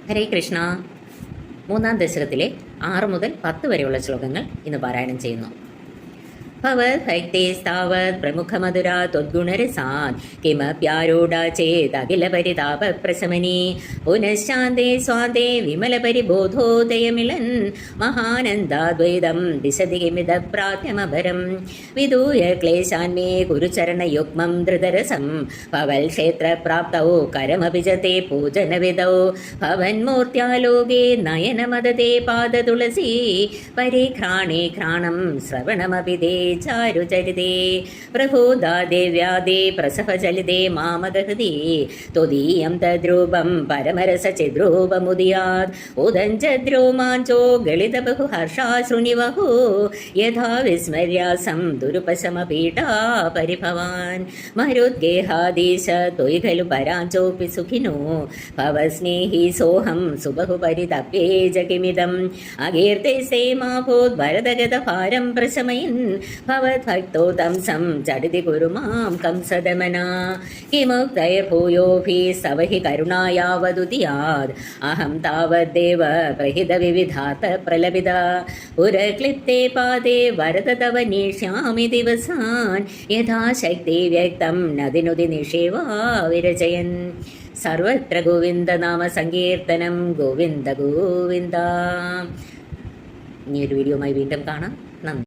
ഹരേ കൃഷ്ണ. മൂന്നാം ദശകത്തിലെ 6 മുതൽ 10 വരെയുള്ള ശ്ലോകങ്ങൾ ഇന്ന് പാരായണം ചെയ്യുന്നു. ഭവദ്ഭക്തേസ്താവത് പ്രമുഖമധുരാ ത്വദ്ഗുണരസാത് കിമപ്യാരൂഢ ചേദഖിലപരിതാപപ്രശമനീ പുനഃശാന്തേ സ്വാന്തേ വിമലപരിബോധോദയമിളൻ മഹാനന്ദാദ്വൈതം ദിശതി കിമിദപ്രാപ്യമപരം വിദൂയ ക്ലേശാന്മേ കുരുചരണയുഗ്മം ധൃതരസം ഭവൽക്ഷേത്രപ്രാപ്തൗ കരമഭിജത്തെ പൂജനവിധൗ ഭവന്മൂർത്യാലോകേ നയനമദതേ പാദതുളസീ പരിഘ്രാണേ ഘ്രാണം ശ്രവണമപി ദേ ചാരുചരിതേ പ്രഭൂതാ ദേവ്യാദേ പ്രസവചലിതേ മാമദഹൃതി ത്വദീയം തദ്രൂപം പരമരസചിദ്രൂപമുദിയാത് ഉദഞ്ചദ്രോമാഞ്ചോ ഗളിതബഹുഹർഷാശ്രുനിവഹു യഥാ വിസ്മര്യാസം ദുരുപശമപീഠാ പരിഭവാൻ മരുദ്ഗേഹാദീശ ത്വയി ഖലു പരാഞ്ചോപി സുഖിനോ ഭവസ്നേഹി സോഹം സുബഹുപരിതപ്യേ ജകിമിദം അകീർത്തിസ്തേ മാഭൂത് ഭരതഗതഭാരം പ്രശമയൻ ഭവദ്ഭക്തോ തംസം ചടിതി കുരു മാം കംസദമനാ കിമുക്തൈർഭൂയോഭിः സവഹി കരുണായാവതുദിയാത് അഹം താവദ്ദേവ പ്രഹിതവിവിധാത പ്രലപിത പുരക്ലിപ്തേ പാദേ വരദ തവ നേഷ്യാമി ദിവസാൻ യഥാശക്തി വ്യക്തം നദിനുതി നിഷേവാ വിരചയൻ. സർവത്ര ഗോവിന്ദനാമ സങ്കീർത്തനം. ഗോവിന്ദ ഗോവിന്ദ. ഇനിയൊരു വീഡിയോയുമായി വീണ്ടും കാണാം.